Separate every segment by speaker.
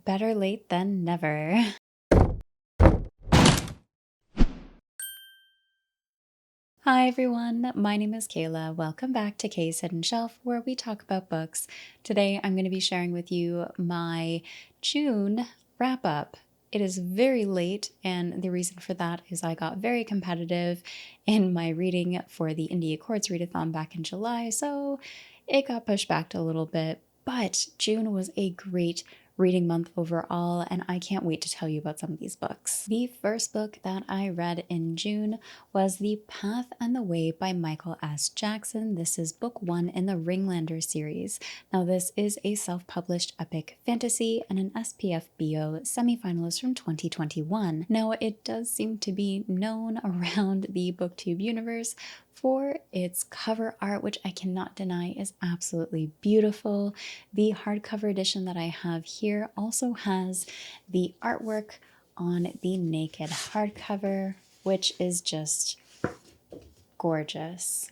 Speaker 1: Better late than never. Hi everyone, my name is Kayla. Welcome back to Kay's Hidden Shelf, where we talk about books. Today I'm going to be sharing with you my June wrap up. It is very late, and the reason for that is I got very competitive in my reading for the Indie Accords Readathon back in July, so it got pushed back a little bit. But June was a great reading month overall, and I can't wait to tell you about some of these books. The first book that I read in June was The Path and the Way by Michael S. Jackson. This is book 1 in the Ringlander series. Now, this is a self-published epic fantasy and an SPF BO semifinalist from 2021. Now, it does seem to be known around the BookTube universe for its cover art, which I cannot deny is absolutely beautiful. The hardcover edition that I have here also has the artwork on the naked hardcover, which is just gorgeous.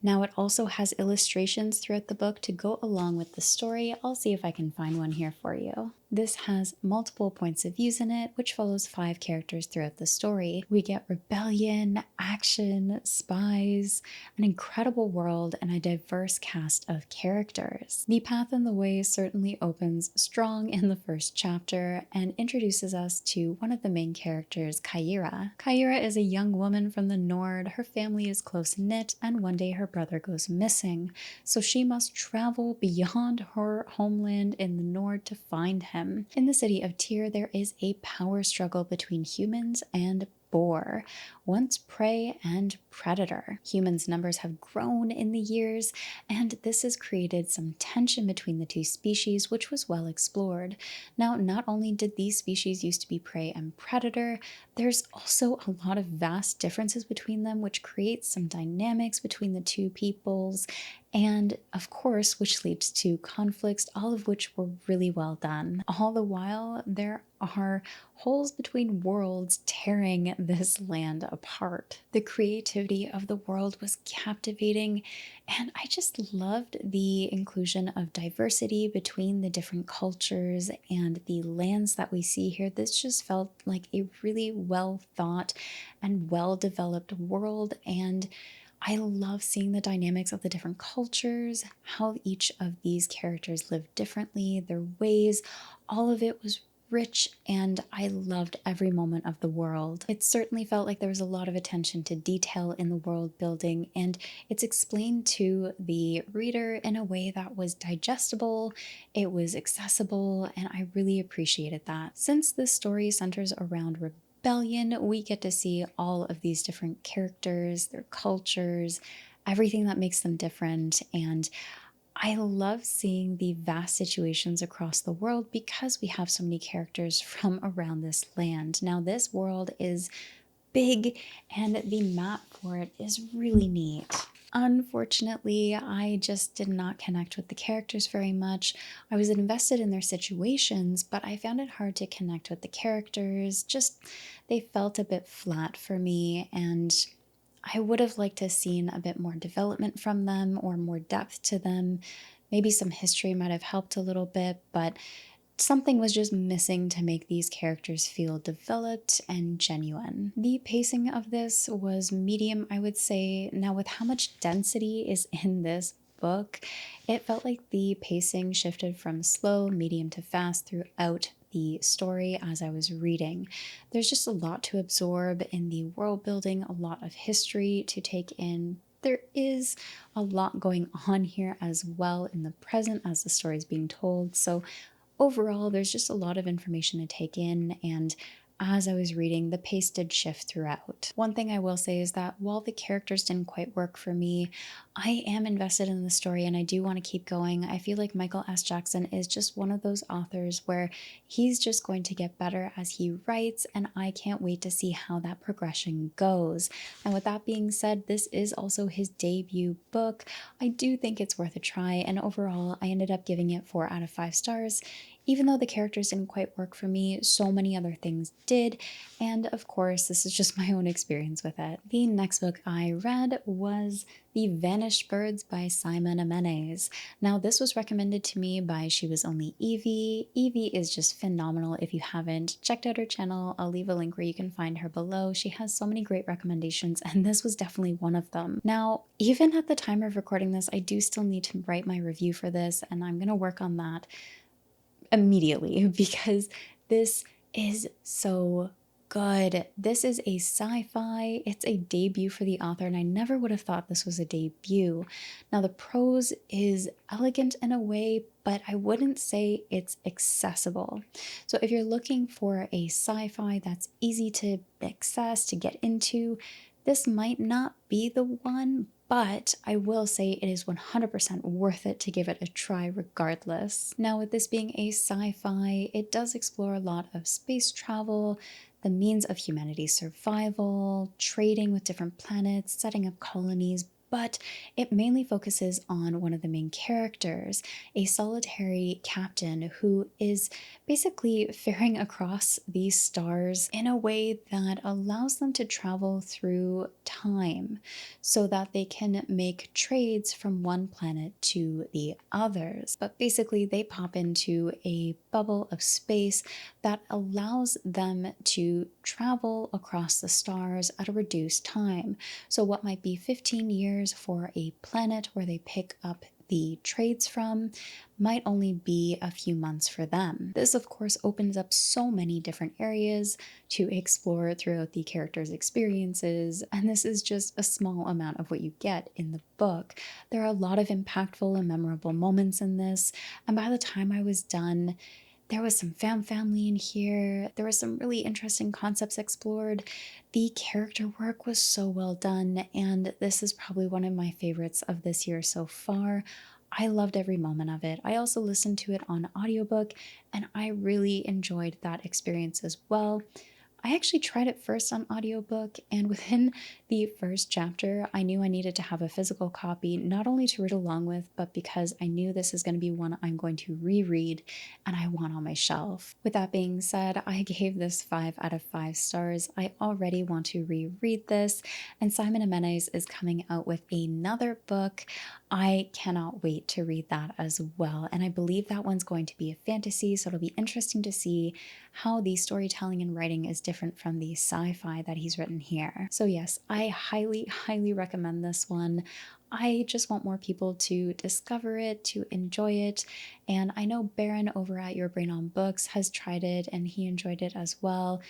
Speaker 1: Now it also has illustrations throughout the book to go along with the story. I'll see if I can find one here for you. This has multiple points of views in it, which follows 5 characters throughout the story. We get rebellion, action, spies, an incredible world, and a diverse cast of characters. The Path and the Way certainly opens strong in the first chapter and introduces us to one of the main characters, Kyra. Kyra is a young woman from the Nord. Her family is close-knit, and one day her brother goes missing, so she must travel beyond her homeland in the Nord to find him. In the city of Tyr, there is a power struggle between humans and boar, once prey and predator. Humans' numbers have grown in the years, and this has created some tension between the two species, which was well explored. Now, not only did these species used to be prey and predator, there's also a lot of vast differences between them, which creates some dynamics between the two peoples, and of course, which leads to conflicts, all of which were really well done. All the while, there are holes between worlds tearing this land apart. The creativity of the world was captivating, and I just loved the inclusion of diversity between the different cultures and the lands that we see here. This just felt like a really well thought and well developed world, and I love seeing the dynamics of the different cultures, how each of these characters live differently, their ways. All of it was rich, and I loved every moment of the world. It certainly felt like there was a lot of attention to detail in the world building, and it's explained to the reader in a way that was digestible, it was accessible, and I really appreciated that. Since this story centers around rebellion, we get to see all of these different characters, their cultures, everything that makes them different, and I love seeing the vast situations across the world because we have so many characters from around this land. Now, this world is big, and the map for it is really neat. Unfortunately, I just did not connect with the characters very much. I was invested in their situations, but I found it hard to connect with the characters. Just, they felt a bit flat for me, and I would have liked to have seen a bit more development from them or more depth to them. Maybe some history might have helped a little bit, but something was just missing to make these characters feel developed and genuine. The pacing of this was medium, I would say. Now, with how much density is in this book, it felt like the pacing shifted from slow, medium to fast throughout the story as I was reading. There's just a lot to absorb in the world building, a lot of history to take in. There is a lot going on here as well in the present as the story is being told. So overall, there's just a lot of information to take in, and as I was reading, the pace did shift throughout. One thing I will say is that while the characters didn't quite work for me, I am invested in the story and I do want to keep going. I feel like Michael S. Jackson is just one of those authors where he's just going to get better as he writes, and I can't wait to see how that progression goes. And with that being said, this is also his debut book. I do think it's worth a try, and overall, I ended up giving it 4 out of 5 stars. Even though the characters didn't quite work for me, so many other things did, and of course, this is just my own experience with it. The next book I read was The Vanished Birds by Simon Jimenez. Now, this was recommended to me by She Was Only Evie. Evie is just phenomenal. If you haven't checked out her channel, I'll leave a link where you can find her below. She has so many great recommendations, and this was definitely one of them. Now, even at the time of recording this, I do still need to write my review for this, and I'm gonna work on that immediately because this is so good. This is a sci-fi. It's a debut for the author, and I never would have thought this was a debut. Now, the prose is elegant in a way, but I wouldn't say it's accessible. So if you're looking for a sci-fi that's easy to access, to get into, this might not be the one, but I will say it is 100% worth it to give it a try regardless. Now, with this being a sci-fi, it does explore a lot of space travel, the means of humanity's survival, trading with different planets, setting up colonies, but it mainly focuses on one of the main characters, a solitary captain who is basically faring across these stars in a way that allows them to travel through time so that they can make trades from one planet to the others. But basically, they pop into a bubble of space that allows them to travel across the stars at a reduced time. So what might be 15 years for a planet where they pick up the trades from might only be a few months for them. This, of course, opens up so many different areas to explore throughout the characters' experiences, and this is just a small amount of what you get in the book. There are a lot of impactful and memorable moments in this, and by the time I was done, there was some family in here. There was some really interesting concepts explored. The character work was so well done, and this is probably one of my favorites of this year so far. I loved every moment of it. I also listened to it on audiobook, and I really enjoyed that experience as well. I actually tried it first on audiobook, and within the first chapter, I knew I needed to have a physical copy, not only to read along with, but because I knew this is going to be one I'm going to reread and I want on my shelf. With that being said, I gave this 5 out of 5 stars. I already want to reread this, and Simon Jimenez is coming out with another book. I cannot wait to read that as well, and I believe that one's going to be a fantasy, so it'll be interesting to see how the storytelling and writing is different from the sci-fi that he's written here. So yes, I highly recommend this one. I just want more people to discover it, to enjoy it, and I know Baron over at Your Brain on Books has tried it and he enjoyed it as well.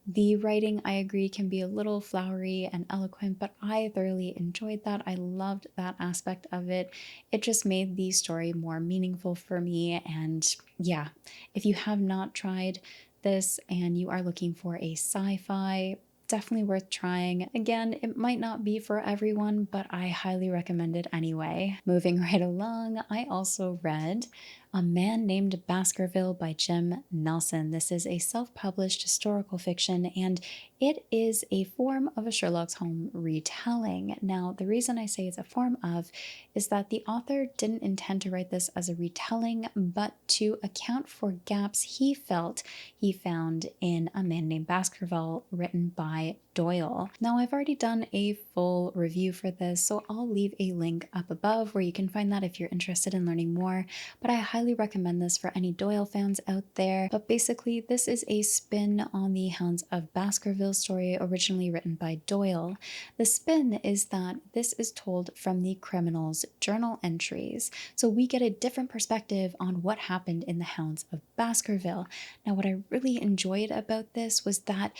Speaker 1: The writing, I agree, can be a little flowery and eloquent, but I thoroughly enjoyed that. I loved that aspect of it. It just made the story more meaningful for me, and yeah, if you have not tried this and you are looking for a sci-fi, definitely worth trying. Again, it might not be for everyone, but I highly recommend it anyway. Moving right along, I also read A Man Named Baskerville by Jim Nelson. This is a self-published historical fiction, and it is a form of a Sherlock Holmes retelling. Now, the reason I say it's a form of is that the author didn't intend to write this as a retelling, but to account for gaps he felt he found in A Man Named Baskerville, written by Doyle. Now, I've already done a full review for this, so I'll leave a link up above where you can find that if you're interested in learning more, but I highly recommend this for any Doyle fans out there. But basically, this is a spin on the Hounds of Baskerville story originally written by Doyle. The spin is that this is told from the criminal's journal entries, so we get a different perspective on what happened in the Hounds of Baskerville. Now, what I really enjoyed about this was that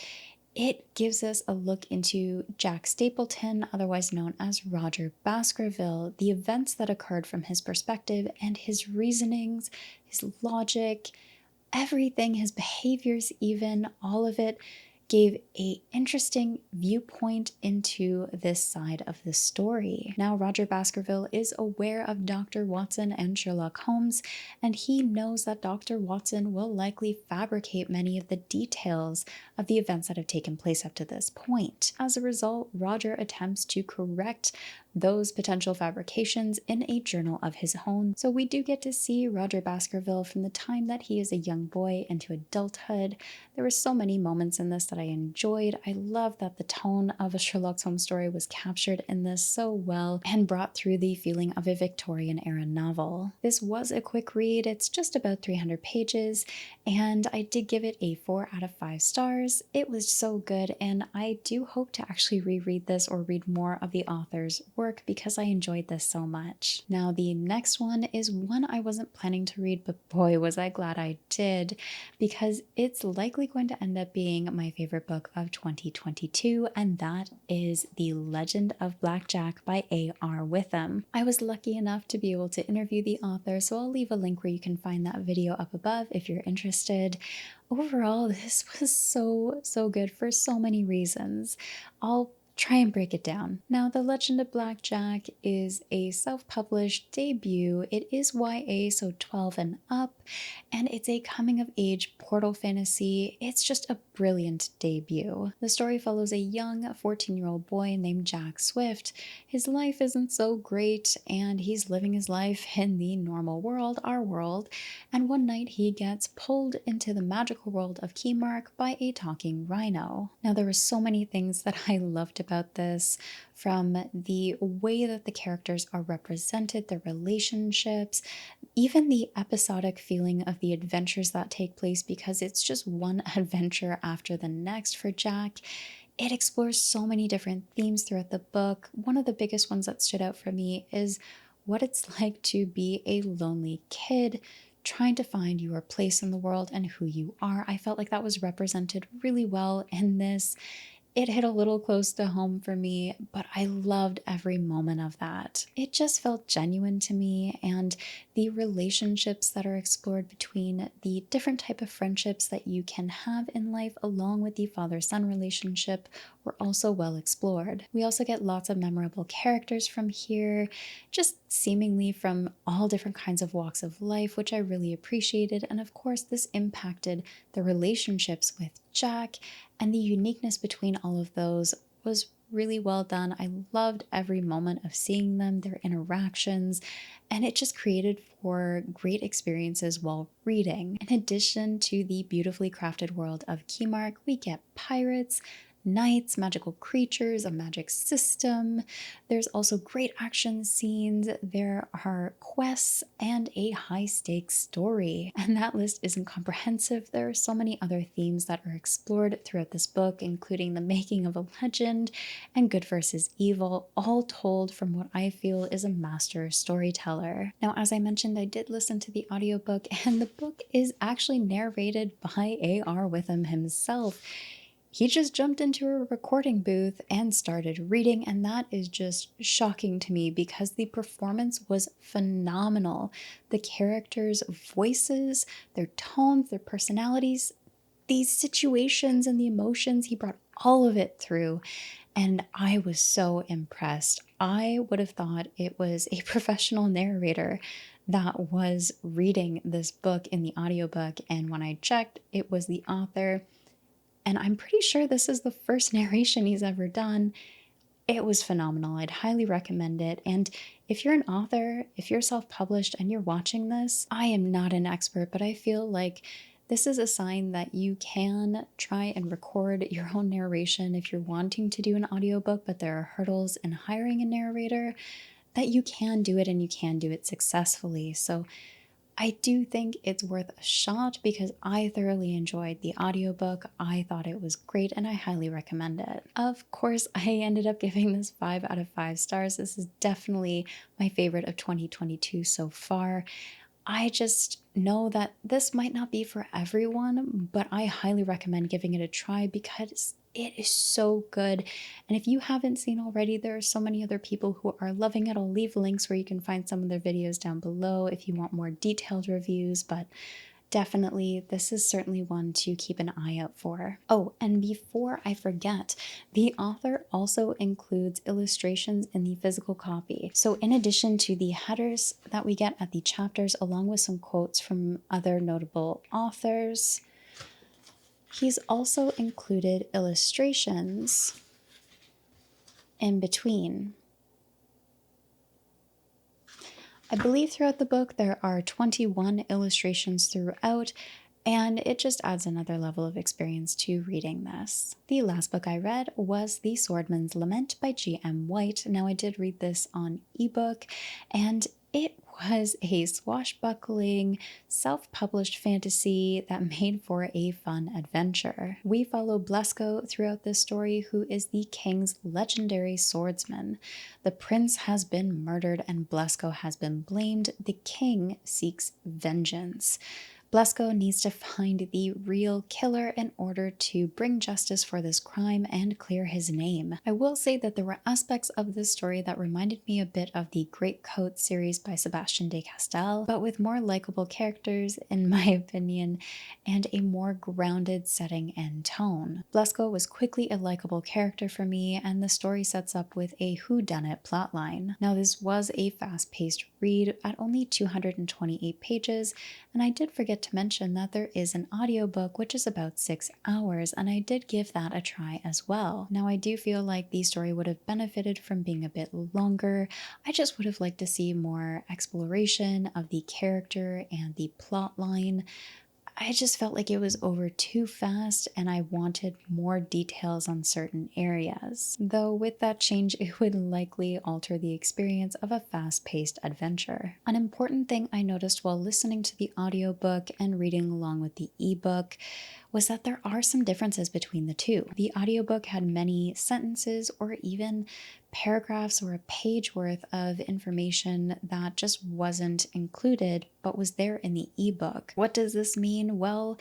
Speaker 1: it gives us a look into Jack Stapleton, otherwise known as Roger Baskerville, the events that occurred from his perspective and his reasonings, his logic, everything, his behaviors even, all of it gave a interesting viewpoint into this side of the story. Now, Roger Baskerville is aware of Dr. Watson and Sherlock Holmes, and he knows that Dr. Watson will likely fabricate many of the details of the events that have taken place up to this point. As a result, Roger attempts to correct those potential fabrications in a journal of his own. So we do get to see Roger Baskerville from the time that he is a young boy into adulthood. There were so many moments in this that I enjoyed. I love that the tone of a Sherlock Holmes story was captured in this so well and brought through the feeling of a Victorian era novel. This was a quick read. It's just about 300 pages, and I did give it a 4 out of 5 stars. It was so good, and I do hope to actually reread this or read more of the author's work because I enjoyed this so much. Now, the next one is one I wasn't planning to read, but boy, was I glad I did, because it's likely going to end up being my favorite book of 2022, and that is The Legend of Blackjack by A.R. Witham. I was lucky enough to be able to interview the author, so I'll leave a link where you can find that video up above if you're interested. Overall, this was so good for so many reasons. I'll try and break it down. Now, The Legend of Blackjack is a self-published debut. It is YA, so 12 and up, and it's a coming-of-age portal fantasy. It's just a brilliant debut. The story follows a young 14-year-old boy named Jack Swift. His life isn't so great, and he's living his life in the normal world, our world, and one night he gets pulled into the magical world of Keymark by a talking rhino. Now, there were so many things that I loved about this, from the way that the characters are represented, their relationships, even the episodic feeling of the adventures that take place, because it's just one adventure after the next for Jack. It explores so many different themes throughout the book. One of the biggest ones that stood out for me is what it's like to be a lonely kid trying to find your place in the world and who you are. I felt like that was represented really well in this. It hit a little close to home for me, but I loved every moment of that. It just felt genuine to me, and the relationships that are explored between the different type of friendships that you can have in life, along with the father-son relationship, were also well explored. We also get lots of memorable characters from here, just seemingly from all different kinds of walks of life, which I really appreciated. And of course, this impacted the relationships with Jack, and the uniqueness between all of those was really well done. I loved every moment of seeing them, their interactions, and it just created for great experiences while reading. In addition to the beautifully crafted world of Keymark, we get pirates, knights, magical creatures, a magic system. There's also great action scenes. There are quests and a high-stakes story. And that list isn't comprehensive. There are so many other themes that are explored throughout this book, including the making of a legend and good versus evil, all told from what I feel is a master storyteller. Now, as I mentioned, I did listen to the audiobook, and the book is actually narrated by A.R. Witham himself. He just jumped into a recording booth and started reading, and that is just shocking to me because the performance was phenomenal. The characters' voices, their tones, their personalities, these situations and the emotions, he brought all of it through, and I was so impressed. I would have thought it was a professional narrator that was reading this book in the audiobook, and when I checked, it was the author. And I'm pretty sure this is the first narration he's ever done. It was phenomenal. I'd highly recommend it. And if you're an author, if you're self-published and you're watching this, I am not an expert, but I feel like this is a sign that you can try and record your own narration if you're wanting to do an audiobook, but there are hurdles in hiring a narrator, that you can do it and you can do it successfully. So I do think it's worth a shot because I thoroughly enjoyed the audiobook. I thought it was great and I highly recommend it. Of course, I ended up giving this 5 out of 5 stars. This is definitely my favorite of 2022 so far. I just know that this might not be for everyone, but I highly recommend giving it a try because it is so good. And if you haven't seen already, there are so many other people who are loving it. I'll leave links where you can find some of their videos down below if you want more detailed reviews, but definitely, this is certainly one to keep an eye out for. Oh, and before I forget, the author also includes illustrations in the physical copy. So in addition to the headers that we get at the chapters, along with some quotes from other notable authors, he's also included illustrations in between. I believe throughout the book there are 21 illustrations throughout, and it just adds another level of experience to reading this. The last book I read was The Swordmans Lament by G.M. White. Now, I did read this on ebook, and it was a swashbuckling, self-published fantasy that made for a fun adventure. We follow Blesko throughout this story, who is the king's legendary swordsman. The prince has been murdered and Blesko has been blamed. The king seeks vengeance. Blesko needs to find the real killer in order to bring justice for this crime and clear his name. I will say that there were aspects of this story that reminded me a bit of the Great Coat series by Sebastian de Castell, but with more likable characters, in my opinion, and a more grounded setting and tone. Blesko was quickly a likable character for me, and the story sets up with a whodunit plotline. Now, this was a fast-paced read at only 228 pages, and I did forget to mention that there is an audiobook which is about 6 hours, and I did give that a try as well. Now, I do feel like the story would have benefited from being a bit longer. I just would have liked to see more exploration of the character and the plot line. I just felt like it was over too fast and I wanted more details on certain areas. Though with that change, it would likely alter the experience of a fast-paced adventure. An important thing I noticed while listening to the audiobook and reading along with the ebook was that there are some differences between the two. The audiobook had many sentences or even paragraphs or a page worth of information that just wasn't included but was there in the ebook. What does this mean? Well,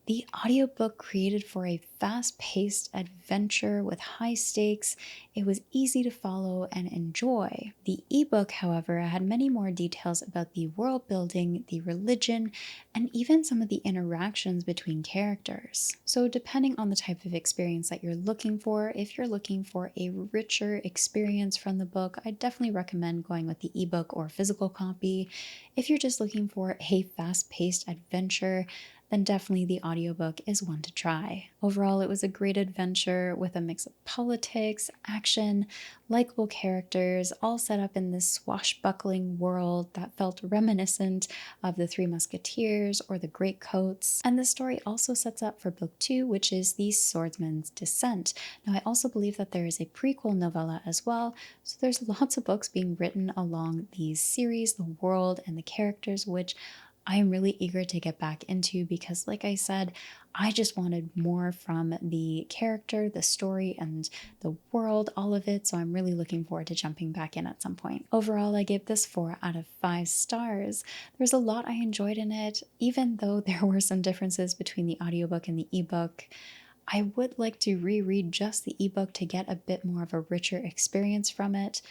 Speaker 1: the audiobook created for a fast-paced adventure with high stakes. It was easy to follow and enjoy. The ebook, however, had many more details about the world building, the religion, and even some of the interactions between characters. So depending on the type of experience that you're looking for, if you're looking for a richer experience from the book, I definitely recommend going with the ebook or physical copy. If you're just looking for a fast-paced adventure, then definitely the audiobook is one to try. Overall, it was a great adventure with a mix of politics, action, likable characters, all set up in this swashbuckling world that felt reminiscent of the Three Musketeers or the Great Coats. And the story also sets up for book 2, which is the Swordsman's Descent. Now, I also believe that there is a prequel novella as well, so there's lots of books being written along these series, the world, and the characters, which I am really eager to get back into because, like I said, I just wanted more from the character, the story, and the world, all of it, so I'm really looking forward to jumping back in at some point. Overall, I gave this 4 out of 5 stars. There's a lot I enjoyed in it, even though there were some differences between the audiobook and the ebook. I would like to reread just the ebook to get a bit more of a richer experience from it.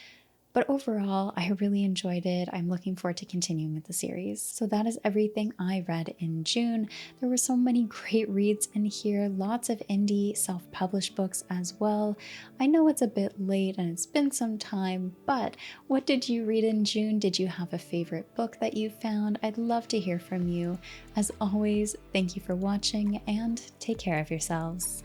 Speaker 1: But overall, I really enjoyed it. I'm looking forward to continuing with the series. So that is everything I read in June. There were so many great reads in here, lots of indie self-published books as well. I know it's a bit late and it's been some time, but what did you read in June? Did you have a favorite book that you found? I'd love to hear from you. As always, thank you for watching and take care of yourselves.